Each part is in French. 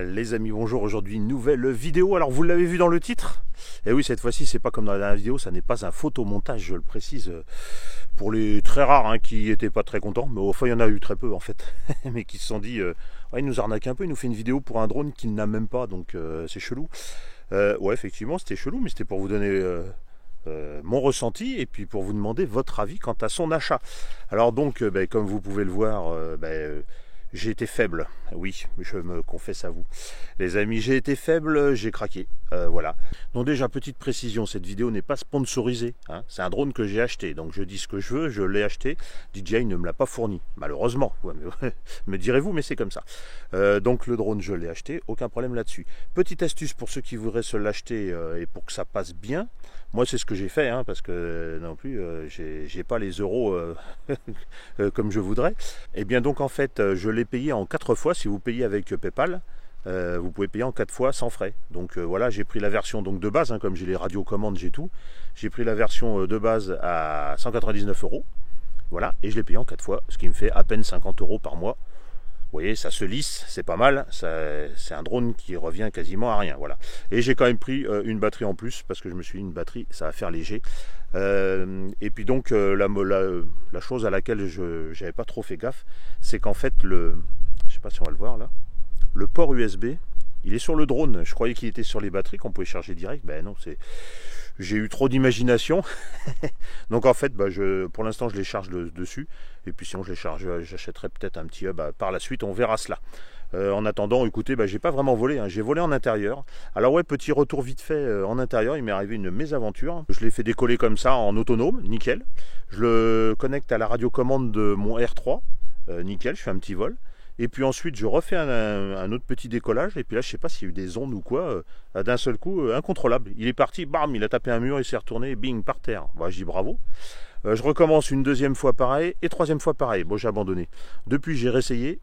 Les amis, bonjour, aujourd'hui une nouvelle vidéo. Alors vous l'avez vu dans le titre. Et oui, cette fois-ci c'est pas comme dans la dernière vidéo, ça n'est pas un photomontage, je le précise, pour les très rares qui n'étaient pas très contents. Mais enfin il y en a eu très peu en fait, mais qui se sont dit, ouais, il nous arnaque un peu, il nous fait une vidéo pour un drone qu'il n'a même pas, donc c'est chelou. Ouais, effectivement c'était chelou, mais c'était pour vous donner mon ressenti et puis pour vous demander votre avis quant à son achat. Alors donc, comme vous pouvez le voir, j'ai été faible, oui, je me confesse à vous. Les amis, j'ai été faible, j'ai craqué, voilà. Donc déjà, petite précision, cette vidéo n'est pas sponsorisée, hein. C'est un drone que j'ai acheté, donc je dis ce que je veux, je l'ai acheté, DJI ne me l'a pas fourni, malheureusement, ouais, me direz-vous, mais c'est comme ça. Donc le drone, je l'ai acheté, aucun problème là-dessus. Petite astuce pour ceux qui voudraient se l'acheter et pour que ça passe bien, moi c'est ce que j'ai fait, hein, parce que non plus, j'ai pas les euros comme je voudrais. Et bien donc en fait, je l'ai payé en 4 fois. Si vous payez avec PayPal, vous pouvez payer en 4 fois sans frais. Donc voilà, j'ai pris la version donc de base, hein, comme j'ai les radiocommandes, j'ai tout. J'ai pris la version de base à 199 €. Voilà, et je l'ai payé en 4 fois, ce qui me fait à peine 50 € par mois. Vous voyez, ça se lisse, c'est pas mal. C'est un drone qui revient quasiment à rien. Voilà. Et j'ai quand même pris une batterie en plus parce que je me suis dit une batterie, ça va faire léger. Et puis donc la chose à laquelle je n'avais pas trop fait gaffe, c'est qu'en fait je sais pas si on va le voir là, le port USB, il est sur le drone. Je croyais qu'il était sur les batteries, qu'on pouvait charger direct. Ben non, j'ai eu trop d'imagination. Donc en fait, pour l'instant, je les charge dessus. Et puis sinon, je les charge, j'achèterai peut-être un petit hub par la suite. On verra cela. En attendant, écoutez, j'ai pas vraiment volé. Hein. J'ai volé en intérieur. Alors ouais, petit retour vite fait en intérieur. Il m'est arrivé une mésaventure. Je l'ai fait décoller comme ça en autonome, nickel. Je le connecte à la radiocommande de mon R3, nickel. Je fais un petit vol. Et puis ensuite, je refais un autre petit décollage. Et puis là, je sais pas s'il y a eu des ondes ou quoi. D'un seul coup, incontrôlable. Il est parti, bam, il a tapé un mur, il s'est retourné, bing, par terre. Bon, je dis bravo. Je recommence une deuxième fois pareil et troisième fois pareil. Bon, j'ai abandonné. Depuis, j'ai réessayé.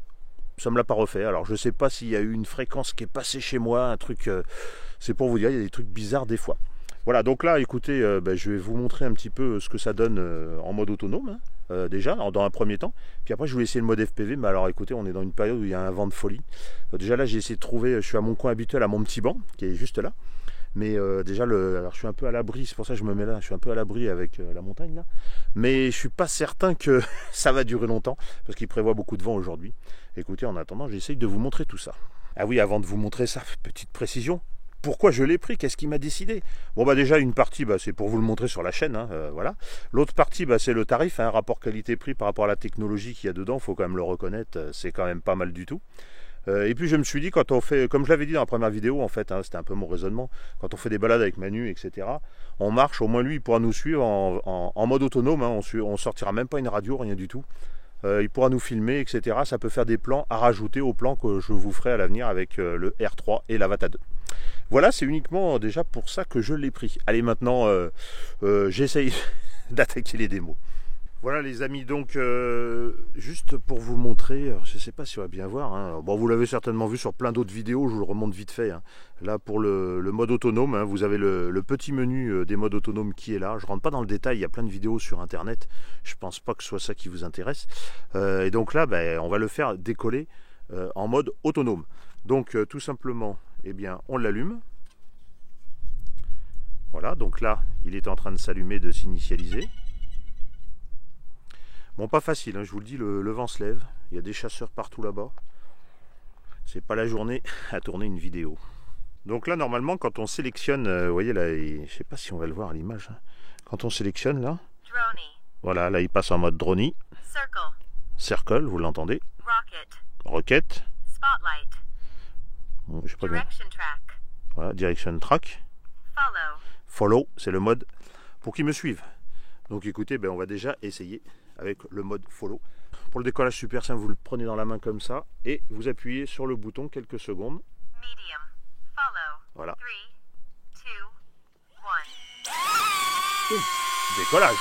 Ça me l'a pas refait. Alors, je sais pas s'il y a eu une fréquence qui est passée chez moi, un truc. C'est pour vous dire, il y a des trucs bizarres des fois. Voilà, donc là, écoutez, je vais vous montrer un petit peu ce que ça donne en mode autonome. Hein. Déjà dans un premier temps, puis après je voulais essayer le mode FPV, mais alors écoutez, on est dans une période où il y a un vent de folie. Déjà là j'ai essayé de trouver, je suis à mon coin habituel, à mon petit banc qui est juste là, mais déjà alors je suis un peu à l'abri, c'est pour ça que je me mets là, je suis un peu à l'abri avec la montagne là, mais je suis pas certain que ça va durer longtemps parce qu'il prévoit beaucoup de vent aujourd'hui. Écoutez, en attendant, j'essaye de vous montrer tout ça. Ah oui, avant de vous montrer ça, petite précision. Pourquoi je l'ai pris? Qu'est-ce qui m'a décidé? Bon déjà une partie c'est pour vous le montrer sur la chaîne, hein, voilà. L'autre partie c'est le tarif, hein, rapport qualité-prix par rapport à la technologie qu'il y a dedans, il faut quand même le reconnaître, c'est quand même pas mal du tout. Et puis je me suis dit, quand on fait, comme je l'avais dit dans la première vidéo en fait, hein, c'était un peu mon raisonnement, quand on fait des balades avec Manu, etc., on marche, au moins lui il pourra nous suivre en mode autonome, hein, on sortira même pas une radio, rien du tout. Il pourra nous filmer, etc. Ça peut faire des plans à rajouter aux plans que je vous ferai à l'avenir avec le R3 et l'Avata 2. Voilà, c'est uniquement déjà pour ça que je l'ai pris. Allez, maintenant, j'essaye d'attaquer les démos. Voilà les amis, donc juste pour vous montrer, je ne sais pas si on va bien voir, hein. Bon, vous l'avez certainement vu sur plein d'autres vidéos, je vous le remonte vite fait, hein. Là pour le mode autonome, hein, vous avez le petit menu des modes autonomes qui est là. Je ne rentre pas dans le détail, il y a plein de vidéos sur internet, je ne pense pas que ce soit ça qui vous intéresse. Et donc là, on va le faire décoller en mode autonome. Donc tout simplement, eh bien, on l'allume. Voilà, donc là, il est en train de s'allumer, de s'initialiser. Bon, pas facile, hein, je vous le dis, le vent se lève. Il y a des chasseurs partout là-bas. C'est pas la journée à tourner une vidéo. Donc là, normalement, quand on sélectionne, vous voyez là, je sais pas si on va le voir à l'image. Hein. Quand on sélectionne là, voilà, là il passe en mode drone. Circle, vous l'entendez. Rocket. Spotlight. Bon, je sais pas bien. Voilà, direction track. Follow, c'est le mode pour qu'ils me suivent. Donc écoutez, on va déjà essayer avec le mode follow. Pour le décollage super simple, vous le prenez dans la main comme ça et vous appuyez sur le bouton quelques secondes. Medium, follow. Voilà. 3, 2, 1. Décollage.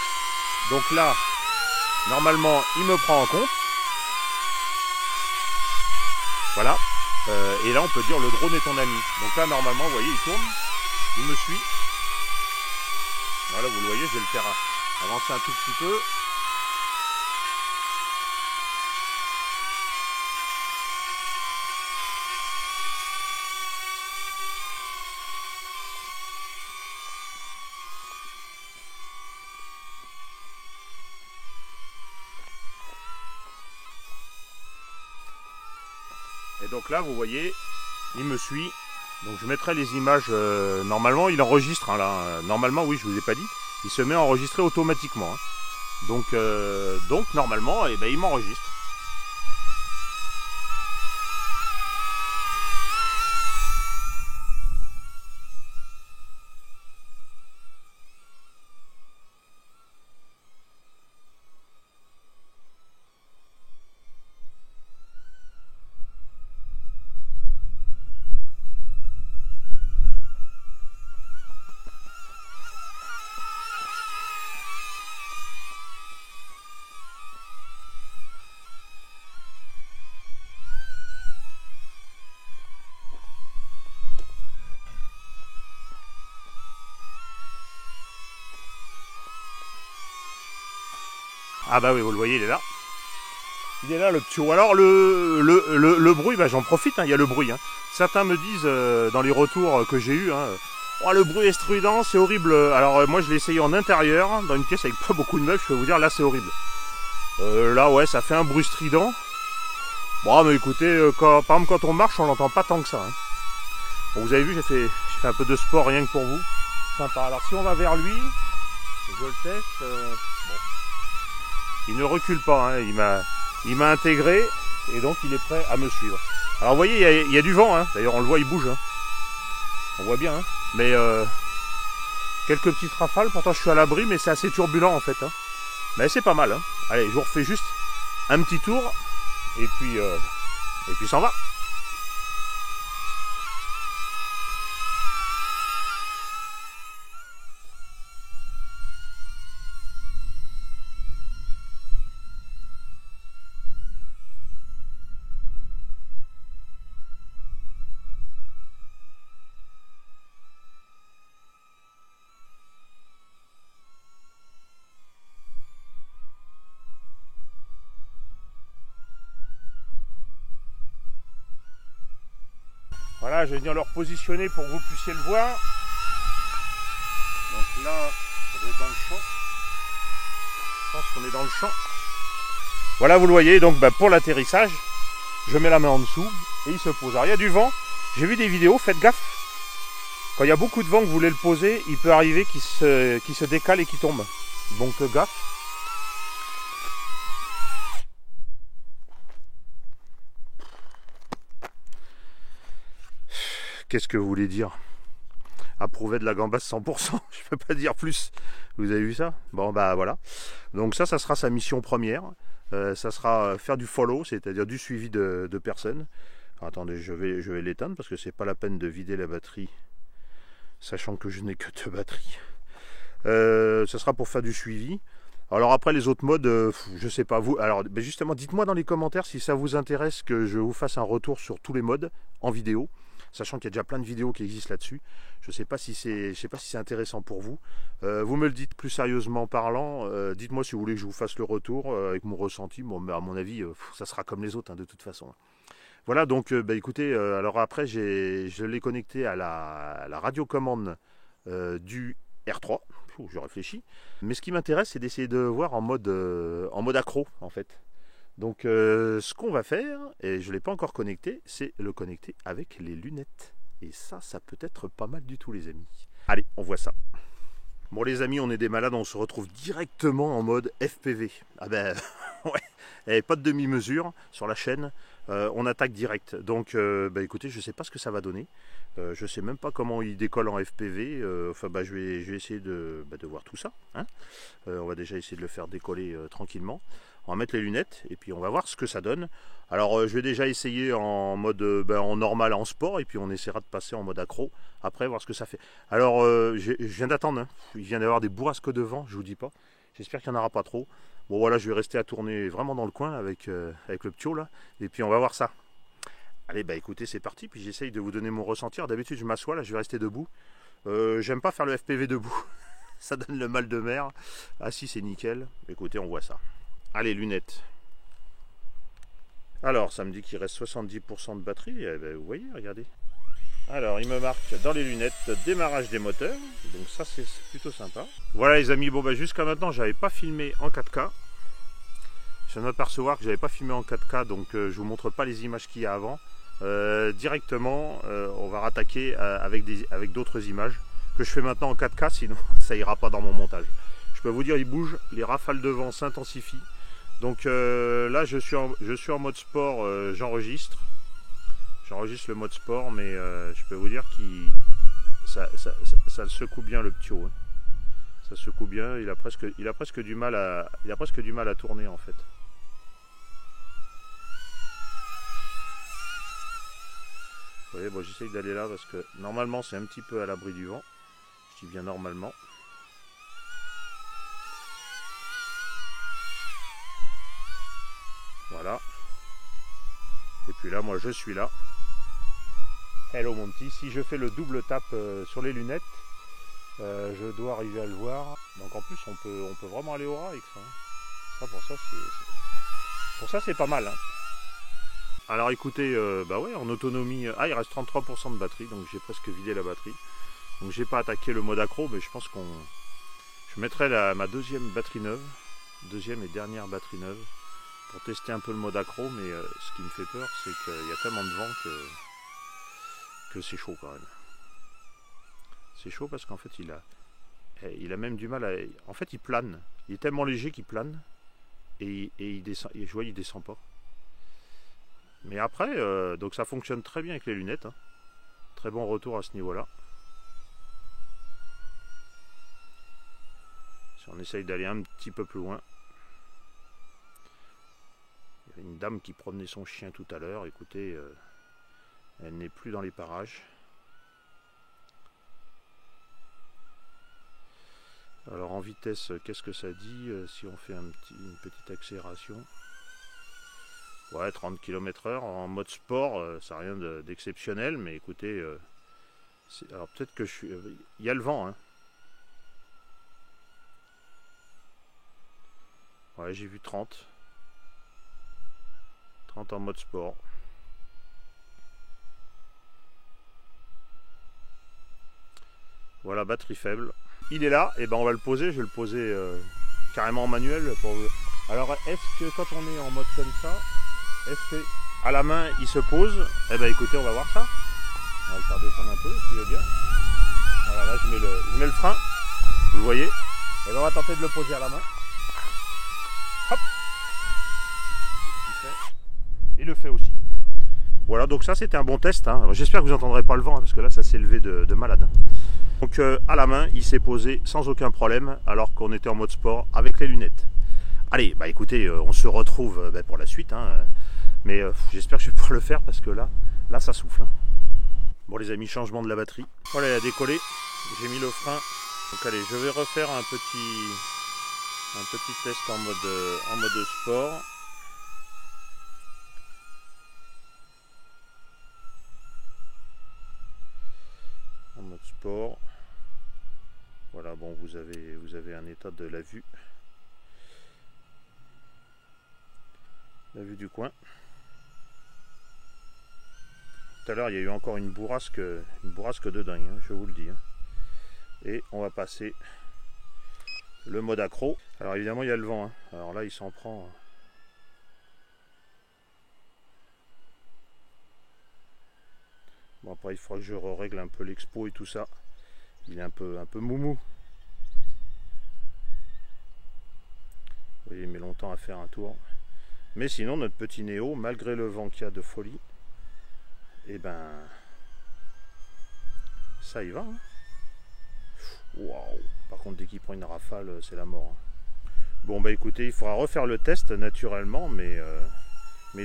Donc là, normalement, il me prend en compte. Voilà. Et là, on peut dire le drone est ton ami. Donc là, normalement, vous voyez, il tourne, il me suit. Voilà, vous le voyez, je vais le faire avancer un tout petit peu. Et donc là, vous voyez, il me suit. Donc je mettrai les images, normalement il enregistre, hein, là. Normalement, oui, je vous ai pas dit. Il se met à enregistrer automatiquement. Hein. Donc normalement, eh ben, il m'enregistre. Ah bah oui, vous le voyez, il est là. Il est là, le petit. Alors le bruit, bah, j'en profite, hein, il y a le bruit. Hein. Certains me disent dans les retours que j'ai eu, hein, oh, le bruit est strident, c'est horrible. Alors moi je l'ai essayé en intérieur, dans une pièce avec pas beaucoup de meubles, je peux vous dire, là c'est horrible. Là ouais, ça fait un bruit strident. Bon mais écoutez, par exemple quand on marche, on l'entend pas tant que ça. Hein. Bon, vous avez vu, j'ai fait un peu de sport rien que pour vous. Sympa. Alors si on va vers lui, je le teste. Bon. Il ne recule pas, hein. Il m'a intégré et donc il est prêt à me suivre. Alors vous voyez, il y a du vent, hein. D'ailleurs on le voit, il bouge. Hein. On voit bien, hein. Mais quelques petites rafales, pourtant je suis à l'abri, mais c'est assez turbulent en fait. Hein. Mais c'est pas mal. Hein. Allez, je vous refais juste un petit tour et puis s'en va. Voilà, je vais venir le repositionner pour que vous puissiez le voir. Donc là, on est dans le champ. Je pense qu'on est dans le champ. Voilà, vous le voyez, donc pour l'atterrissage, je mets la main en dessous et il se pose. Alors il y a du vent, j'ai vu des vidéos, faites gaffe. Quand il y a beaucoup de vent que vous voulez le poser, il peut arriver qu'il se décale et qu'il tombe. Donc gaffe. Qu'est-ce que vous voulez dire? Approuvé de la gambasse 100%, je peux pas dire plus. Vous avez vu ça? Bon bah voilà. Donc ça sera sa mission première. Ça sera faire du follow, c'est-à-dire du suivi de personnes. Alors, attendez, je vais l'éteindre parce que c'est pas la peine de vider la batterie, sachant que je n'ai que 2 batteries. Ça sera pour faire du suivi. Alors après les autres modes, je sais pas vous. Alors ben justement, dites-moi dans les commentaires si ça vous intéresse que je vous fasse un retour sur tous les modes en vidéo. Sachant qu'il y a déjà plein de vidéos qui existent là-dessus. Je ne sais pas si c'est intéressant pour vous. Vous me le dites plus sérieusement parlant. Dites-moi si vous voulez que je vous fasse le retour avec mon ressenti. Bon, mais à mon avis, ça sera comme les autres, hein, de toute façon. Voilà, donc bah, écoutez, alors après, je l'ai connecté à la radiocommande du R3. Je réfléchis. Mais ce qui m'intéresse, c'est d'essayer de voir en mode accro, en fait. Donc ce qu'on va faire, et je ne l'ai pas encore connecté, c'est le connecter avec les lunettes. Et ça peut être pas mal du tout les amis. Allez, on voit ça. Bon les amis, on est des malades, on se retrouve directement en mode FPV. Ah ben ouais, et pas de demi-mesure sur la chaîne, on attaque direct. Donc bah, écoutez, je ne sais pas ce que ça va donner. Je ne sais même pas comment il décolle en FPV. Enfin bah, je vais essayer de voir tout ça. Hein. On va déjà essayer de le faire décoller tranquillement. On va mettre les lunettes et puis on va voir ce que ça donne. Alors je vais déjà essayer en mode en normal, en sport, et puis on essaiera de passer en mode accro après, voir ce que ça fait. Alors je viens d'attendre, hein. Il vient d'avoir des bourrasques de vent, je vous dis pas. J'espère qu'il n'y en aura pas trop. Bon voilà, je vais rester à tourner vraiment dans le coin avec le ptio là, et puis on va voir ça. Allez bah écoutez, c'est parti, puis j'essaye de vous donner mon ressenti. D'habitude je m'assois, là je vais rester debout. J'aime pas faire le FPV debout, ça donne le mal de mer. Assis c'est nickel, écoutez on voit ça. Allez, lunettes. Alors, ça me dit qu'il reste 70% de batterie. Eh ben, vous voyez, regardez. Alors, il me marque dans les lunettes démarrage des moteurs. Donc ça, c'est plutôt sympa. Voilà les amis, bon, jusqu'à maintenant, j'avais pas filmé en 4K. Je viens de m'apercevoir que j'avais pas filmé en 4K, donc je vous montre pas les images qu'il y a avant. directement, on va rattaquer avec d'autres images que je fais maintenant en 4K, sinon ça ira pas dans mon montage. Je peux vous dire, il bouge, les rafales de vent s'intensifient. Donc là, je suis en mode sport, j'enregistre le mode sport, mais je peux vous dire qu'il ça secoue bien le Ptio. Hein. Ça secoue bien, il a presque du mal à tourner en fait. Vous voyez, bon, j'essaye d'aller là parce que normalement c'est un petit peu à l'abri du vent. Je dis bien normalement. Voilà. Et puis là, moi je suis là. Hello mon petit, si je fais le double tap sur les lunettes, je dois arriver à le voir. Donc en plus on peut vraiment aller au ras avec ça. Ça pour ça c'est pas mal. Hein. Alors écoutez, bah ouais, en autonomie, il reste 33% de batterie, donc j'ai presque vidé la batterie. Donc j'ai pas attaqué le mode accro, mais je pense je mettrai ma deuxième batterie neuve, deuxième et dernière batterie neuve, pour tester un peu le mode accro, mais ce qui me fait peur, c'est qu'il y a tellement de vent que c'est chaud quand même. C'est chaud parce qu'en fait il a même du mal à... En fait il plane, il est tellement léger qu'il plane, et il descend, et je vois il descend pas. Mais après, donc ça fonctionne très bien avec les lunettes, hein. Très bon retour à ce niveau-là. Si on essaye d'aller un petit peu plus loin. Il y avait une dame qui promenait son chien tout à l'heure, écoutez, elle n'est plus dans les parages. Alors en vitesse, qu'est-ce que ça dit si on fait une petite accélération? Ouais, 30 km/h en mode sport, ça n'a rien d'exceptionnel, mais écoutez, alors peut-être que il y a le vent, hein. Ouais, j'ai vu 30 en mode sport. Voilà, batterie faible. Il est là, et ben on va le poser, je vais le poser carrément en manuel. Alors est-ce que quand on est en mode comme ça, est-ce que à la main il se pose? Eh ben écoutez, on va voir ça. On va le faire descendre un peu, si veut bien. Voilà, là je mets le frein, vous le voyez. Et ben on va tenter de le poser à la main. Hop. Il le fait aussi. Voilà, donc ça c'était un bon test. Hein. J'espère que vous n'entendrez pas le vent, hein, parce que là ça s'est levé de malade. Hein. Donc à la main, il s'est posé sans aucun problème, alors qu'on était en mode sport avec les lunettes. Allez, bah écoutez, on se retrouve pour la suite. Hein. Mais j'espère que je vais pouvoir le faire parce que là ça souffle. Hein. Bon les amis, changement de la batterie. Voilà, elle a décollé. J'ai mis le frein. Donc allez, je vais refaire un petit test en mode sport. En mode sport. Voilà, bon, vous avez un état de la vue. La vue du coin. Tout à l'heure, il y a eu encore une bourrasque de dingue, hein, je vous le dis. Hein. Et on va passer le mode accro. Alors évidemment, il y a le vent. Hein. Alors là, il s'en prend. Bon, après, il faudra que je règle un peu l'expo et tout ça. Il est un peu moumou. Vous voyez, il met longtemps à faire un tour. Mais sinon, notre petit Néo, malgré le vent qu'il y a de folie, et ben, ça y va. Hein. Waouh! Par contre, dès qu'il prend une rafale, c'est la mort. Hein. Bon, bah écoutez, il faudra refaire le test naturellement, mais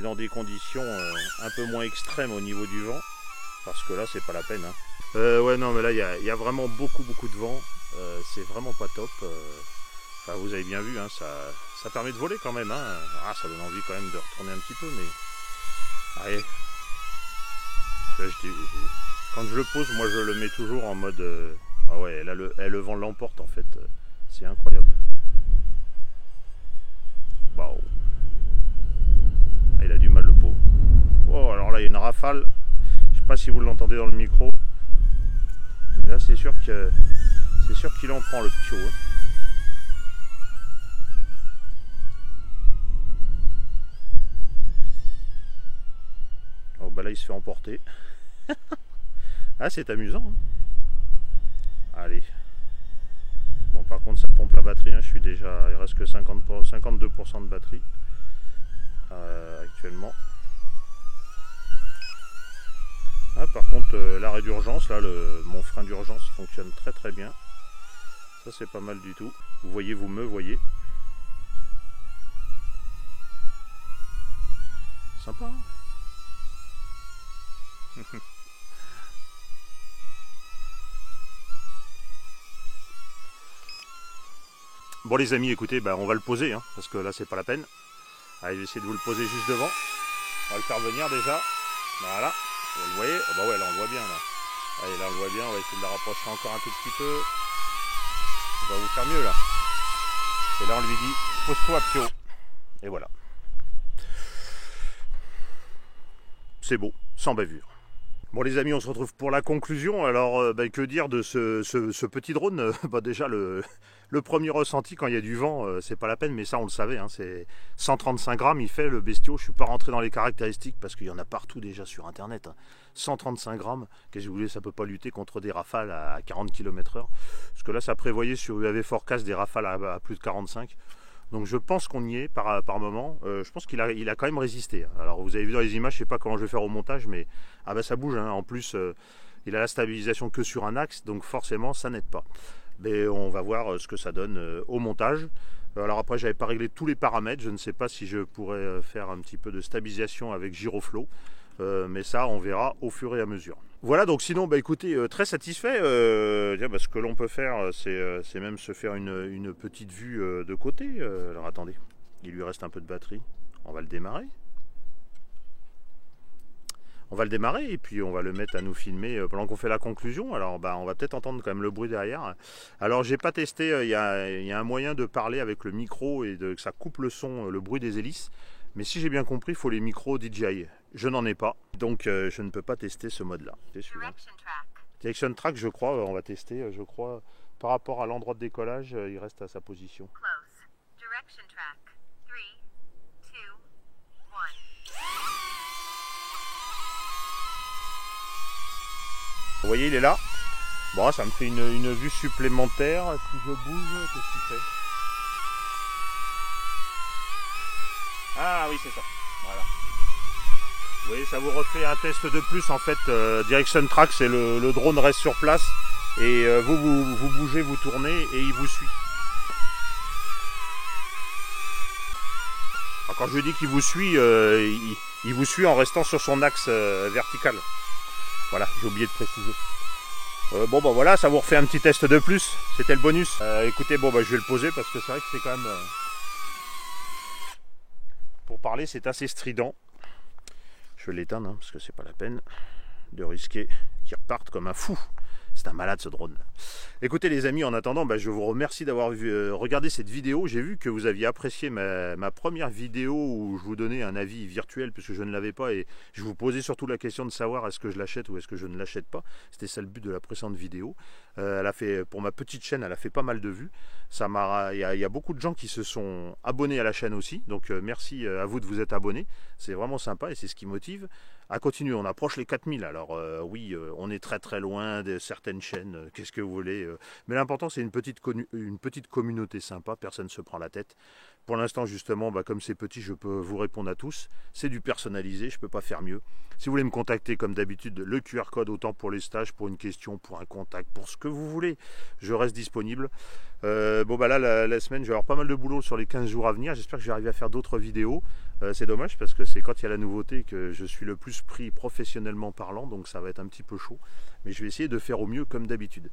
dans des conditions un peu moins extrêmes au niveau du vent, parce que là, c'est pas la peine. Hein. Ouais, non, mais là, il y a vraiment beaucoup de vent. C'est vraiment pas top. Enfin, vous avez bien vu, hein, ça permet de voler quand même. Hein. Ah, ça donne envie quand même de retourner un petit peu, mais... Allez. Là, quand je le pose, moi, je le mets toujours en mode... Ah ouais, là, le vent l'emporte, en fait. C'est incroyable. Waouh. Ah, il a du mal, le pauvre. Oh, alors là, il y a une rafale. Je sais pas si vous l'entendez dans le micro. Mais là, c'est sûr qu'il en prend, le Ptio. Hein. bah là il se fait emporter. Ah, c'est amusant, hein. Allez. Bon, par contre ça pompe la batterie, hein. Je suis déjà, il reste que 52% de batterie actuellement. Ah, par contre l'arrêt d'urgence, là mon frein d'urgence fonctionne très très bien. Ça c'est pas mal du tout. Vous voyez, vous me voyez. Sympa, hein. Bon les amis, écoutez, bah, on va le poser, hein, parce que là c'est pas la peine. Allez, je vais essayer de vous le poser juste devant. On va le faire venir déjà. Voilà. Vous le voyez? Oh, bah ouais, là on le voit bien là. Allez, là on le voit bien, on va essayer de la rapprocher encore un tout petit peu. Ça va vous faire mieux là. Et là on lui dit, pose-toi Pio. Et voilà. C'est beau, sans bavure. Bon les amis, on se retrouve pour la conclusion. Alors bah, que dire de ce petit drone? Bah, déjà le premier ressenti quand il y a du vent, c'est pas la peine, mais ça on le savait, hein, c'est 135 grammes il fait le bestiau. Je suis pas rentré dans les caractéristiques parce qu'il y en a partout déjà sur internet, hein. 135 grammes, qu'est-ce que vous voulez, ça peut pas lutter contre des rafales à 40 km/h. Parce que là ça prévoyait sur UAV Forecast des rafales à plus de 45. Donc je pense qu'on y est par moment. Je pense qu'il a quand même résisté. Alors vous avez vu dans les images, je sais pas comment je vais faire au montage, mais ah bah ça bouge, hein. En plus il a la stabilisation que sur un axe, donc forcément ça n'aide pas. Mais on va voir ce que ça donne au montage. Alors après j'avais pas réglé tous les paramètres, je ne sais pas si je pourrais faire un petit peu de stabilisation avec Giroflow. Mais ça on verra au fur et à mesure. Voilà, donc sinon bah écoutez, très satisfait. Bah, ce que l'on peut faire c'est même se faire une petite vue de côté. Alors attendez, il lui reste un peu de batterie, on va le démarrer. On va le démarrer et puis on va le mettre à nous filmer pendant qu'on fait la conclusion. Alors bah, on va peut-être entendre quand même le bruit derrière. Alors j'ai pas testé, il y a un moyen de parler avec le micro et que ça coupe le son, le bruit des hélices. Mais si j'ai bien compris, il faut les micros DJI. Je n'en ai pas, donc je ne peux pas tester ce mode-là. Direction Track, je crois, on va tester, je crois, par rapport à l'endroit de décollage, il reste à sa position. Direction Track. 3, 2, 1. Vous voyez, il est là. Bon, ça me fait une vue supplémentaire. Si je bouge, qu'est-ce qu'il fait? Ah oui, c'est ça. Voilà. Vous voyez, ça vous refait un test de plus en fait. Direction Track, c'est le drone reste sur place et vous bougez, vous tournez et il vous suit. Alors, quand je dis qu'il vous suit, il vous suit en restant sur son axe vertical. Voilà, j'ai oublié de préciser. Bon bah voilà, ça vous refait un petit test de plus. C'était le bonus. Écoutez, bon bah je vais le poser parce que c'est vrai que c'est quand même... pour parler, c'est assez strident. Je vais l'éteindre hein, parce que c'est pas la peine de risquer qu'il reparte comme un fou. C'est un malade ce drone. Écoutez les amis, en attendant, bah, je vous remercie d'avoir regardé cette vidéo. J'ai vu que vous aviez apprécié ma première vidéo où je vous donnais un avis virtuel puisque je ne l'avais pas et je vous posais surtout la question de savoir est-ce que je l'achète ou est-ce que je ne l'achète pas. C'était ça le but de la précédente vidéo. Elle a fait, pour ma petite chaîne, elle a fait pas mal de vues. Il y a beaucoup de gens qui se sont abonnés à la chaîne aussi. Donc merci à vous de vous être abonnés. C'est vraiment sympa et c'est ce qui motive à continuer. On approche les 4000. Alors oui, on est très très loin de certaines chaînes. Qu'est-ce que vous voulez, mais l'important c'est une petite communauté sympa. Personne ne se prend la tête. Pour l'instant justement, bah, comme c'est petit, je peux vous répondre à tous. C'est du personnalisé, je peux pas faire mieux. Si vous voulez me contacter comme d'habitude, le QR code autant pour les stages, pour une question, pour un contact, pour ce que vous voulez, je reste disponible. Bon bah là la semaine, je vais avoir pas mal de boulot sur les 15 jours à venir. J'espère que je vais arriver à faire d'autres vidéos. C'est dommage parce que c'est quand il y a la nouveauté que je suis le plus pris professionnellement parlant, donc ça va être un petit peu chaud. Mais je vais essayer de faire au mieux comme d'habitude.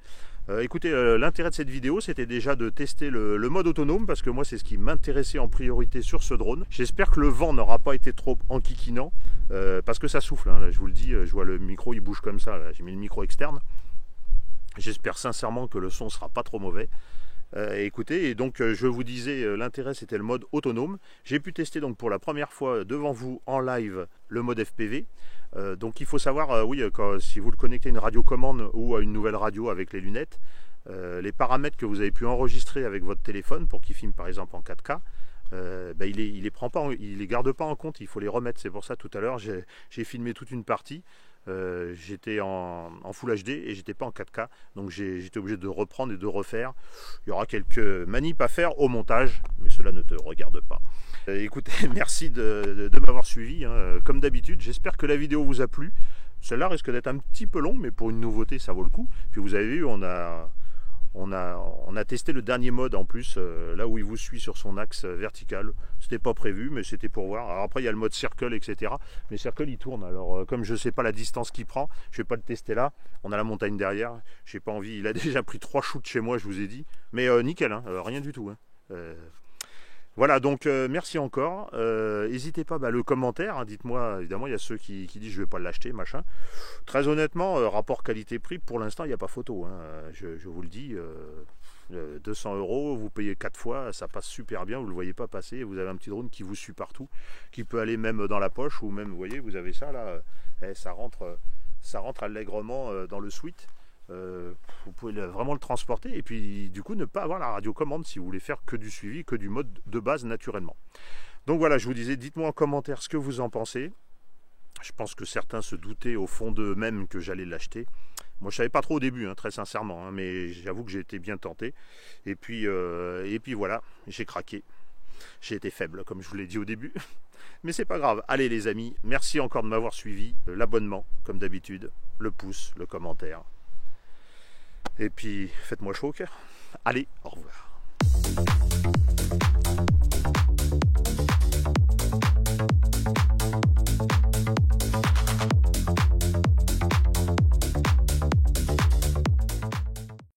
Écoutez, l'intérêt de cette vidéo, c'était déjà de tester le mode autonome parce que moi c'est ce qui m'intéressait en priorité sur ce drone. J'espère que le vent n'aura pas été trop enquiquinant parce que ça souffle, hein, là, je vous le dis, je vois le micro il bouge comme ça, j'ai mis le micro externe. J'espère sincèrement que le son sera pas trop mauvais. Écoutez, et donc je vous disais, l'intérêt c'était le mode autonome. J'ai pu tester donc pour la première fois devant vous en live le mode FPV. Donc il faut savoir, oui, si vous le connectez à une radiocommande ou à une nouvelle radio avec les lunettes, les paramètres que vous avez pu enregistrer avec votre téléphone pour qu'il filme par exemple en 4K, il les prend pas, il les garde pas en compte, il faut les remettre. C'est pour ça tout à l'heure j'ai filmé toute une partie. J'étais en Full HD et j'étais pas en 4K, donc j'étais obligé de reprendre et de refaire. Il y aura quelques manips à faire au montage, mais cela ne te regarde pas. Écoutez, merci de m'avoir suivi, hein. Comme d'habitude, j'espère que la vidéo vous a plu. Celle-là risque d'être un petit peu long, mais pour une nouveauté ça vaut le coup. Puis vous avez vu, on a testé le dernier mode en plus, là où il vous suit sur son axe vertical. C'était pas prévu, mais c'était pour voir. Alors après, il y a le mode circle, etc. Mais circle, il tourne. Alors, comme je sais pas la distance qu'il prend, je vais pas le tester là. On a la montagne derrière. J'ai pas envie. Il a déjà pris 3 shoots chez moi, je vous ai dit. Mais nickel, hein, rien du tout. Hein. Voilà, donc merci encore. N'hésitez pas, le commentaire, hein, dites-moi, évidemment, il y a ceux qui disent je vais pas l'acheter, machin. Très honnêtement, rapport qualité-prix, pour l'instant, il n'y a pas photo. Hein. Je vous le dis, 200 €, vous payez 4 fois, ça passe super bien, vous ne le voyez pas passer. Vous avez un petit drone qui vous suit partout, qui peut aller même dans la poche, ou même, vous voyez, vous avez ça là, ça rentre allègrement dans le suite. Vous pouvez vraiment le transporter et puis du coup ne pas avoir la radiocommande si vous voulez faire que du suivi, que du mode de base naturellement. Donc voilà, je vous disais, dites-moi en commentaire ce que vous en pensez. Je pense que certains se doutaient au fond d'eux-mêmes que j'allais l'acheter. Moi je savais pas trop au début, hein, très sincèrement, hein, mais j'avoue que j'ai été bien tenté. Et puis voilà, j'ai craqué. J'ai été faible comme je vous l'ai dit au début. Mais c'est pas grave. Allez les amis, merci encore de m'avoir suivi. L'abonnement comme d'habitude, le pouce, le commentaire. Et puis, faites-moi chaud au cœur. Allez, au revoir.